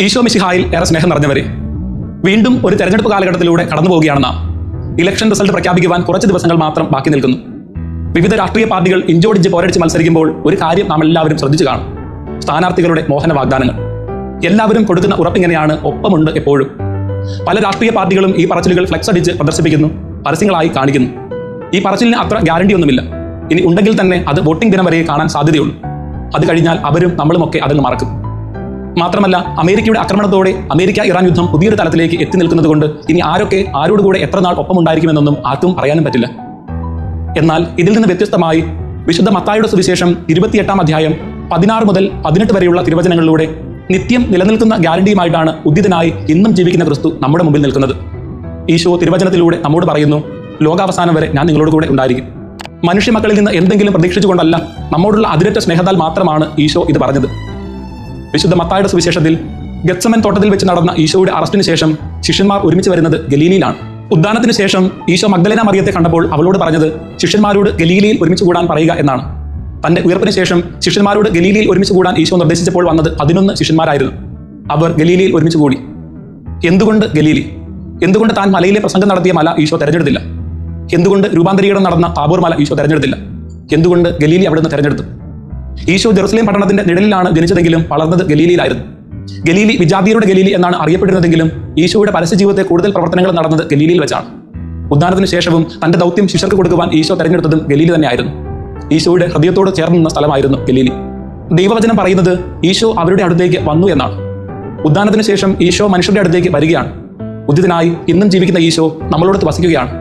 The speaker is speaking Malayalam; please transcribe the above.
ഈശോ മിശിഹായിൽ ഏറെ സ്നേഹം നിറഞ്ഞവരെ, വീണ്ടും ഒരു തെരഞ്ഞെടുപ്പ് കാലഘട്ടത്തിലൂടെ കടന്നു പോവുകയാണ് നാം. ഇലക്ഷൻ റിസൾട്ട് പ്രഖ്യാപിക്കുവാൻ കുറച്ച് ദിവസങ്ങൾ മാത്രം ബാക്കി നിൽക്കുന്നു. വിവിധ രാഷ്ട്രീയ പാർട്ടികൾ ഇഞ്ചോടിഞ്ച് പോരടിച്ച് മത്സരിക്കുമ്പോൾ ഒരു കാര്യം നാം എല്ലാവരും ശ്രദ്ധിച്ചു കാണും: സ്ഥാനാർത്ഥികളുടെ മോഹന വാഗ്ദാനങ്ങൾ. എല്ലാവരും കൊടുക്കുന്ന ഉറപ്പിങ്ങനെയാണ്, ഒപ്പമുണ്ട് എപ്പോഴും. പല രാഷ്ട്രീയ പാർട്ടികളും ഈ പറച്ചിലുകൾ ഫ്ലെക്സ് അടിച്ച് പ്രദർശിപ്പിക്കുന്നു, പരസ്യങ്ങളായി കാണിക്കുന്നു. ഈ പറച്ചിലിന് അത്ര ഗ്യാരണ്ടിയൊന്നുമില്ല. ഇനി ഉണ്ടെങ്കിൽ തന്നെ അത് വോട്ടിംഗ് ദിനം വരെ കാണാൻ സാധ്യതയുള്ളൂ. അത് കഴിഞ്ഞാൽ അവരും നമ്മളുമൊക്കെ അതങ്ങ് മറക്കും. മാത്രമല്ല, അമേരിക്കയുടെ ആക്രമണത്തോടെ അമേരിക്ക-ഇറാൻ യുദ്ധം പുതിയൊരു തലത്തിലേക്ക് എത്തി നിൽക്കുന്നത് കൊണ്ട് ഇനി ആരൊക്കെ ആരോടുകൂടെ എത്ര നാൾ ഒപ്പമുണ്ടായിരിക്കുമെന്നൊന്നും ആർക്കും പറയാനും പറ്റില്ല. എന്നാൽ ഇതിൽ നിന്ന് വ്യത്യസ്തമായി വിശുദ്ധ മത്തായിയുടെ സുവിശേഷം 28-ാം അധ്യായം 16 മുതൽ 18 വരെയുള്ള തിരുവചനങ്ങളിലൂടെ നിത്യം നിലനിൽക്കുന്ന ഗ്യാരണ്ടിയുമായിട്ടാണ് ഉദ്ധിതനായി ഇന്നും ജീവിക്കുന്ന ക്രിസ്തു നമ്മുടെ മുമ്പിൽ നിൽക്കുന്നത്. ഈശോ തിരുവചനത്തിലൂടെ നമ്മോട് പറയുന്നു: ലോകാവസാനം വരെ ഞാൻ നിങ്ങളോട് കൂടെ ഉണ്ടായിരിക്കും. മനുഷ്യമക്കളിൽ നിന്ന് എന്തെങ്കിലും പ്രതീക്ഷിച്ചുകൊണ്ടല്ല, നമ്മോടുള്ള അതിരറ്റ സ്നേഹത്താൽ മാത്രമാണ് ഈശോ ഇത് പറഞ്ഞത്. വിശുദ്ധ മത്തായിയുടെ സുവിശേഷത്തിൽ ഗെത്സമൻ തോട്ടത്തിൽ വെച്ച് നടന്ന ഈശോയുടെ അറസ്റ്റിന് ശേഷം ശിഷ്യന്മാർ ഒരുമിച്ച് വരുന്നത് ഗലീലയിലാണ്. ഉദ്ധാനത്തിന് ശേഷം ഈശോ മഗ്ദലേന മറിയത്തെ കണ്ടപ്പോൾ അവളോട് പറഞ്ഞത് ശിഷ്യന്മാരോട് ഗലീലയിൽ ഒരുമിച്ച് കൂടാൻ പറയുക എന്നാണ്. തന്റെ ഉയർപ്പിന് ശേഷം ശിഷ്യന്മാരോട് ഗലീലയിൽ ഒരുമിച്ച് കൂടാൻ ഈശോ നിർദ്ദേശിച്ചപ്പോൾ വന്നത് 11 ശിഷ്യന്മാരായിരുന്നു. അവർ ഗലീലയിൽ ഒരുമിച്ച് കൂടി. എന്തുകൊണ്ട് ഗലീലി? എന്തുകൊണ്ട് താൻ മലയിലെ പ്രസംഗം നടത്തിയ മല ഈശോ തെരഞ്ഞെടുത്തില്ല? എന്തുകൊണ്ട് രൂപാന്തരീകരണം നടന്ന താബോർ മല ഈശോ തെരഞ്ഞെടുത്തില്ല? എന്തുകൊണ്ട് ഗലീലി അവിടുന്ന് തെരഞ്ഞെടുത്തു? ഈശോ ജെറുസലേം പട്ടണത്തിന്റെ നിഴലിലാണ് ജനിച്ചതെങ്കിലും വളർന്നത് ഗലീലയിലായിരുന്നു. ഗലീലി വിജാതീയരുടെ ഗലീലി എന്നാണ് അറിയപ്പെടുന്നതെങ്കിലും ഈശോയുടെ പരസ്യ ജീവിതത്തെ കൂടുതൽ പ്രവർത്തനങ്ങൾ നടന്നത് ഗലീലയിൽ വെച്ചാണ്. ഉദ്ധാനത്തിന് ശേഷവും തന്റെ ദൗത്യം ശിഷ്യർക്ക് കൊടുക്കുവാൻ ഈശോ തെരഞ്ഞെടുത്തതും ഗലീലി തന്നെയായിരുന്നു. ഈശോയുടെ ഹൃദയത്തോട് ചേർന്ന് നിന്ന സ്ഥലമായിരുന്നു ഗലീലി. ദൈവവചനം പറയുന്നത് ഈശോ അവരുടെ അടുത്തേക്ക് വന്നു എന്നാണ്. ഉദ്ധാനത്തിന് ശേഷം ഈശോ മനുഷ്യരുടെ അടുത്തേക്ക് വരികയാണ്. ഉദ്ധിതനായി ഇന്നും ജീവിക്കുന്ന ഈശോ നമ്മളോട് വസിക്കുകയാണ്.